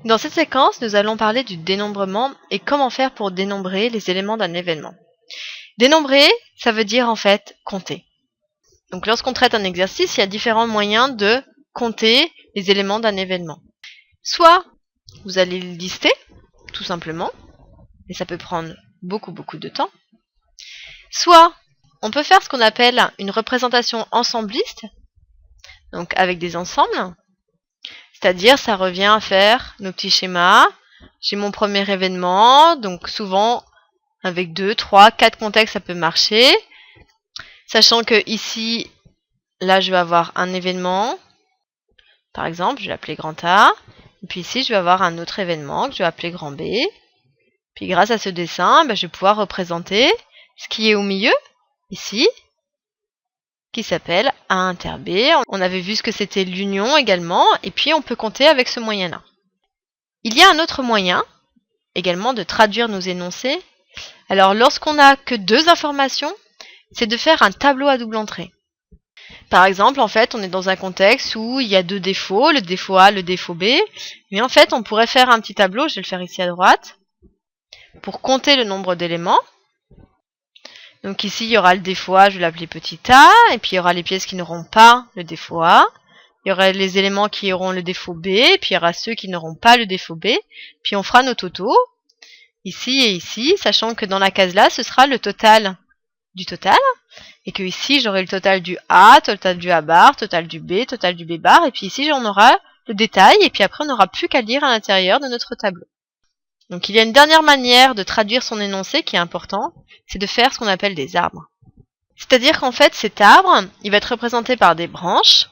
Dans cette séquence, nous allons parler du dénombrement et comment faire pour dénombrer les éléments d'un événement. Dénombrer, ça veut dire en fait compter. Donc lorsqu'on traite un exercice, il y a différents moyens de compter les éléments d'un événement. Soit vous allez le lister, tout simplement, et ça peut prendre beaucoup de temps. Soit on peut faire ce qu'on appelle une représentation ensembliste, donc avec des ensembles. C'est-à-dire, ça revient à faire nos petits schémas. J'ai mon premier événement, donc souvent avec 2, 3, 4 contextes, ça peut marcher. Sachant que ici, là, je vais avoir un événement. Par exemple, je vais l'appeler grand A. Et puis ici, je vais avoir un autre événement que je vais appeler grand B. Puis grâce à ce dessin, je vais pouvoir représenter ce qui est au milieu, ici, qui s'appelle A inter B. On avait vu ce que c'était l'union également, et puis on peut compter avec ce moyen-là. Il y a un autre moyen, également, de traduire nos énoncés. Alors, lorsqu'on n'a que 2 informations, c'est de faire un tableau à double entrée. Par exemple, en fait, on est dans un contexte où il y a 2 défauts, le défaut A, le défaut B. Mais en fait, on pourrait faire un petit tableau, je vais le faire ici à droite, pour compter le nombre d'éléments. Donc ici, il y aura le défaut A, je vais l'appeler petit a, et puis il y aura les pièces qui n'auront pas le défaut A. Il y aura les éléments qui auront le défaut B, et puis il y aura ceux qui n'auront pas le défaut B. Puis on fera nos totaux, ici et ici, sachant que dans la case là, ce sera le total du total, et que ici, j'aurai le total du A, total du A bar, total du B bar, et puis ici, on aura le détail, et puis après, on n'aura plus qu'à lire à l'intérieur de notre tableau. Donc il y a une dernière manière de traduire son énoncé qui est important, c'est de faire ce qu'on appelle des arbres. C'est-à-dire qu'en fait, cet arbre, il va être représenté par des branches,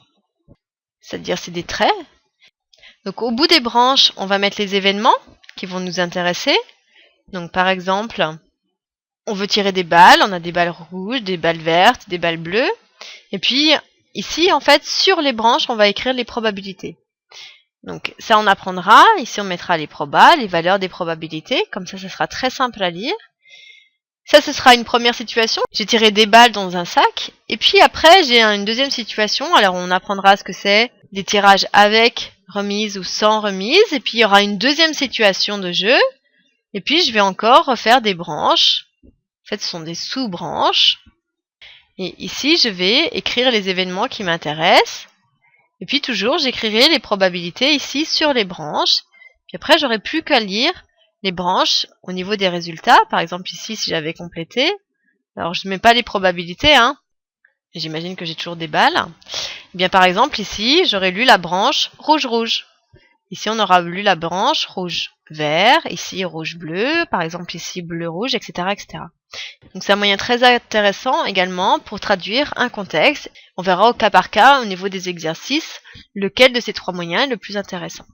c'est-à-dire c'est des traits. Donc au bout des branches, on va mettre les événements qui vont nous intéresser. Donc par exemple, on veut tirer des balles, on a des balles rouges, des balles vertes, des balles bleues. Et puis ici, en fait, sur les branches, on va écrire les probabilités. Donc ça, on apprendra. Ici, on mettra les probas, les valeurs des probabilités. Comme ça sera très simple à lire. Ça, ce sera une première situation. J'ai tiré des balles dans un sac. Et puis après, j'ai une deuxième situation. Alors, on apprendra ce que c'est des tirages avec remise ou sans remise. Et puis, il y aura une deuxième situation de jeu. Et puis, je vais encore refaire des branches. En fait, ce sont des sous-branches. Et ici, je vais écrire les événements qui m'intéressent. Et puis, toujours, j'écrirai les probabilités ici sur les branches. Puis après, j'aurai plus qu'à lire les branches au niveau des résultats. Par exemple, ici, si j'avais complété, alors je ne mets pas les probabilités, et j'imagine que j'ai toujours des balles. Eh bien, par exemple, ici, j'aurais lu la branche rouge-rouge. Ici, on aura lu la branche rouge-vert, ici rouge-bleu, par exemple ici bleu-rouge, etc., etc. Donc c'est un moyen très intéressant également pour traduire un contexte. On verra au cas par cas, au niveau des exercices, lequel de ces 3 moyens est le plus intéressant.